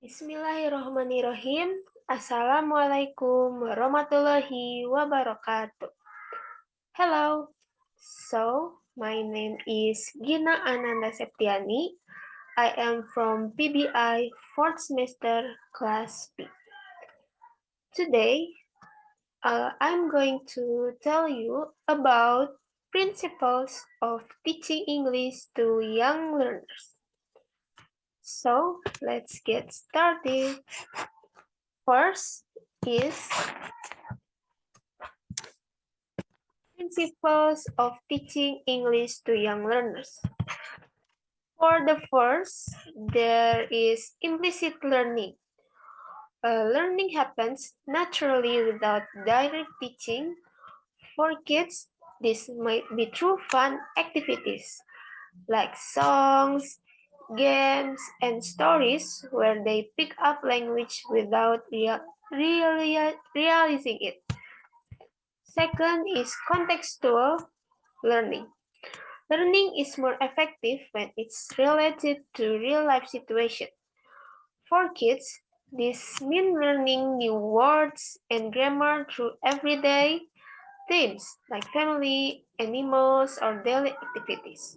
Bismillahirrahmanirrahim. Assalamualaikum warahmatullahi wabarakatuh. Hello. My name is Gina Ananda Septiani. I am from PBI 4th semester class B. Today, I'm going to tell you about principles of teaching English to young learners. So, let's get started. First is principles of teaching English to young learners. For the first, there is implicit learning. Learning happens naturally without direct teaching. For kids, this might be through fun activities like songs, games, and stories where they pick up language without realizing it. Second is contextual learning. Learning is more effective when it's related to real-life situations. For kids, this means learning new words and grammar through everyday themes like family, animals, or daily activities.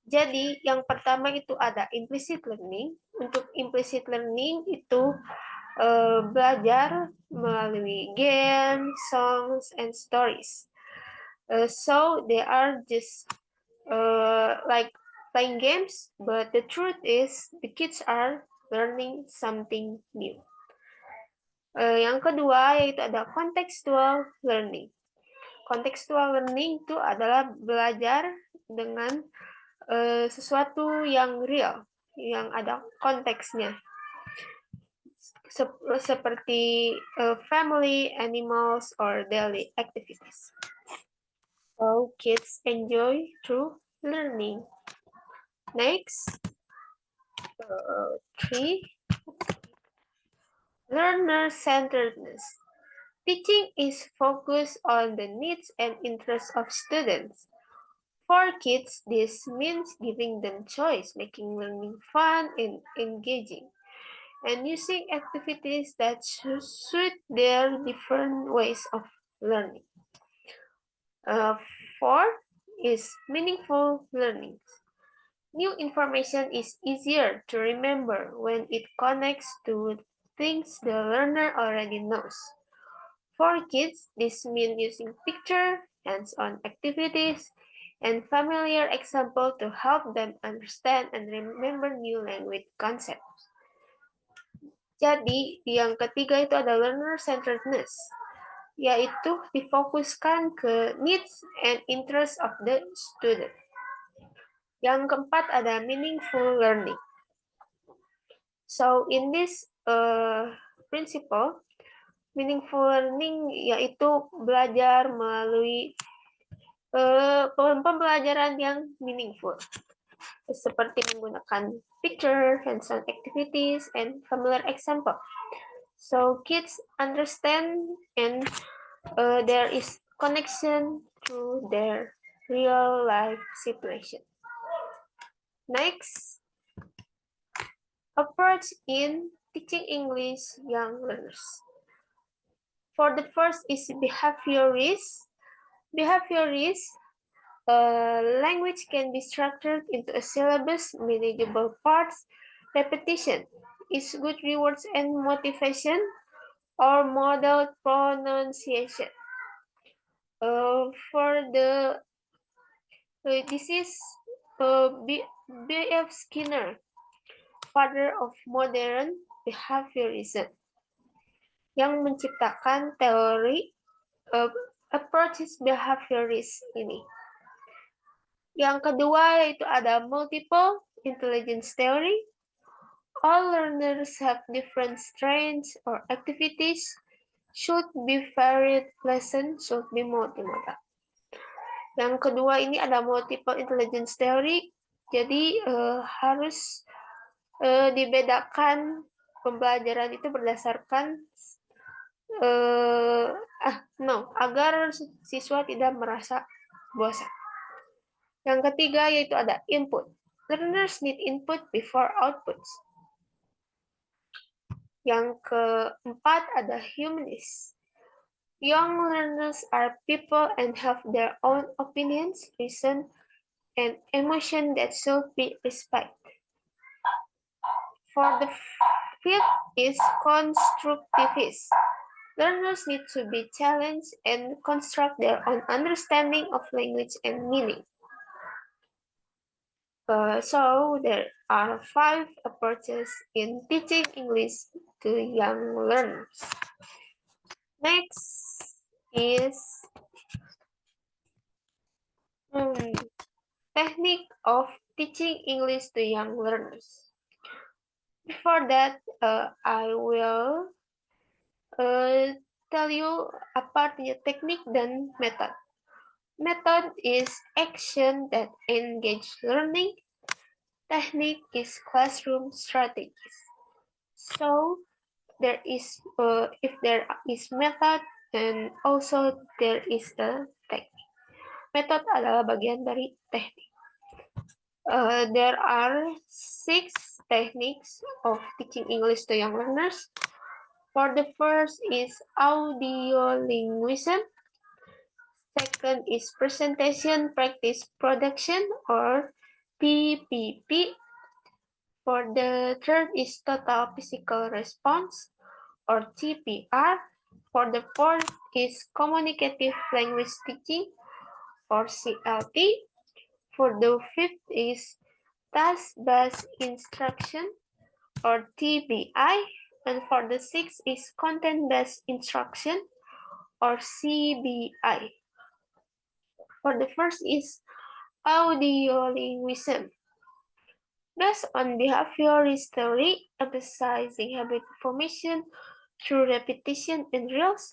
Jadi, yang pertama itu ada implicit learning. Untuk implicit learning itu belajar melalui games, songs, and stories. So they are just like playing games, but the truth is the kids are learning something new. Yang kedua yaitu ada contextual learning. Contextual learning itu adalah belajar dengan sesuatu yang real, yang ada konteksnya. Seperti family, animals, or daily activities. So kids enjoy through learning. Next, 3. Learner-centeredness. Teaching is focused on the needs and interests of students. For kids, this means giving them choice, making learning fun and engaging, and using activities that suit their different ways of learning. 4 is meaningful learning. New information is easier to remember when it connects to things the learner already knows. For kids, this means using picture, hands-on activities, and familiar example to help them understand and remember new language concepts. Jadi, yang ketiga itu ada learner-centeredness, yaitu difokuskan ke needs and interests of the student. Yang keempat ada meaningful learning. So, in this principle, meaningful learning yaitu belajar melalui pembelajaran yang meaningful, seperti menggunakan picture, hands-on activities, and familiar example. So kids understand and there is connection to their real life situation. Next, approach in teaching English young learners. For the first is behaviorist. Behaviorist, language can be structured into a syllabus, manageable parts, repetition is good rewards and motivation, or model pronunciation. This is B.F. Skinner, father of modern behaviorism, yang menciptakan teori approaches behaviorist ini. Yang kedua yaitu ada multiple intelligence theory. All learners have different strengths or activities, should be varied, lesson should be multimodal. Yang kedua ini ada multiple intelligence theory, jadi harus dibedakan pembelajaran itu berdasarkan agar siswa tidak merasa bosan. Yang ketiga yaitu ada input. Learners need input before outputs. Yang keempat ada humanist. Young learners are people and have their own opinions, reason, and emotion that should be respected. For the fifth is constructivist. Learners need to be challenged and construct their own understanding of language and meaning. So there are 5 approaches in teaching English to young learners. Next is technique of teaching English to young learners. Before that, I will tell you about the technique dan method. Method is action that engage learning. Technique is classroom strategies. So there is if there is method and also there is a technique. Method adalah bagian dari teknik. There are 6 techniques of teaching English to young learners. For the first is audiolinguism. Second is presentation practice production or PPP. For the third is total physical response or TPR. For the fourth is communicative language teaching or CLT. For the fifth is task-based instruction or TBI. And for the sixth is content-based instruction or CBI. For the first is audiolinguism. Based on behaviorist theory, emphasizing habit formation through repetition and drills,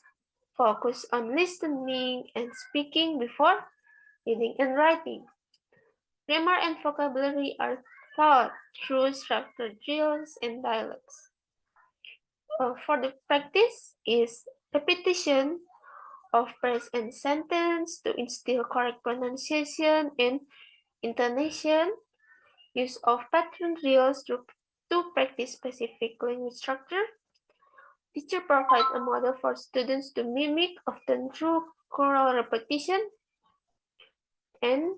focus on listening and speaking before reading and writing. Grammar and vocabulary are taught through structured drills and dialogues. For the practice is repetition of phrase and sentence to instill correct pronunciation and intonation, use of pattern drills to practice specific language structure. Teacher provides a model for students to mimic, often through choral repetition, and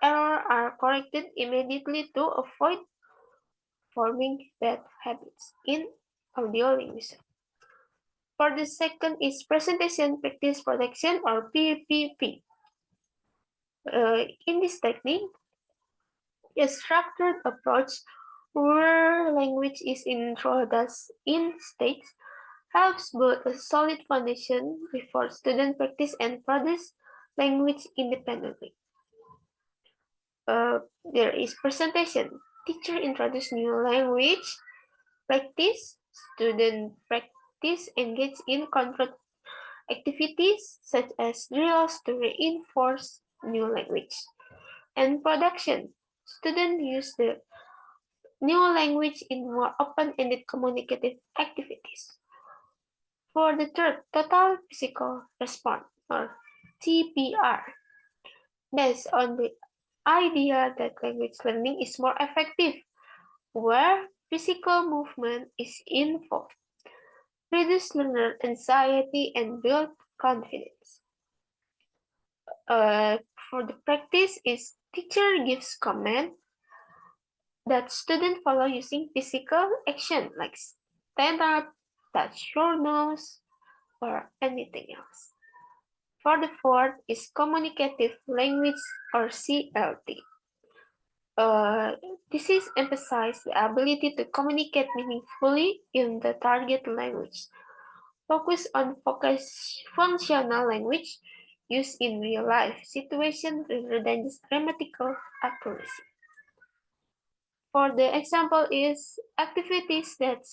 errors are corrected immediately to avoid forming bad habits in audiolinguism. For the second is presentation practice production or PPP. In this technique, a structured approach where language is introduced in stages helps build a solid foundation before students practice and produce language independently. There is presentation. Teacher introduce new language, practice, student practice, engage in controlled activities such as drills to reinforce new language. And production. Students use the new language in more open-ended communicative activities. For the third, total physical response or TPR. Based on the idea that language learning is more effective where physical movement is involved, reduce learner anxiety and build confidence. For the practice is teacher gives command that students follow using physical action like stand up, touch your nose, or anything else. For the fourth is communicative language or CLT. This is emphasize the ability to communicate meaningfully in the target language. Focus on functional language used in real-life situations rather than just grammatical accuracy. For the example is activities that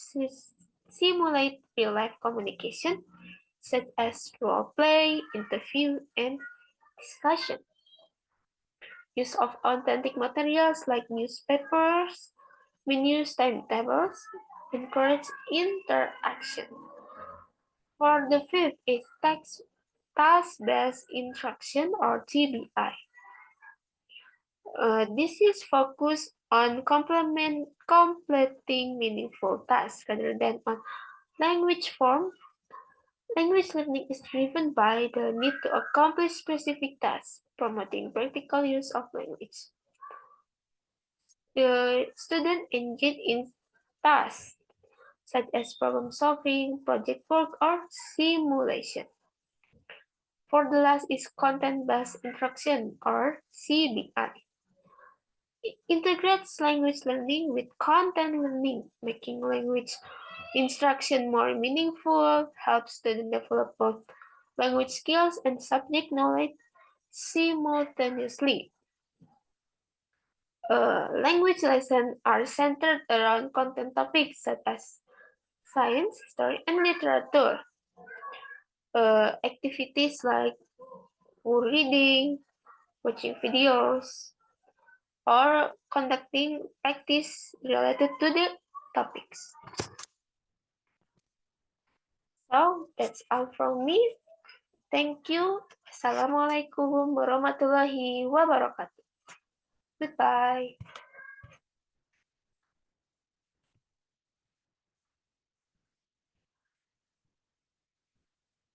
simulate real-life communication, such as role play, interview, and discussion. Use of authentic materials like newspapers, menus, timetables, encourage interaction. For the fifth is task-based instruction or TBI. This is focused on completing meaningful tasks rather than on Language form. Language learning is driven by the need to accomplish specific tasks, promoting practical use of language. The student engage in tasks such as problem solving, project work, or simulation. For the last is content-based instruction or CBI. It integrates language learning with content learning, making language instruction more meaningful, helps students develop both language skills and subject knowledge simultaneously. Language lessons are centered around content topics such as science, history, and literature. Activities like reading, watching videos, or conducting practice related to the topics. So that's all from me. Thank you. Assalamualaikum warahmatullahi wabarakatuh. Goodbye.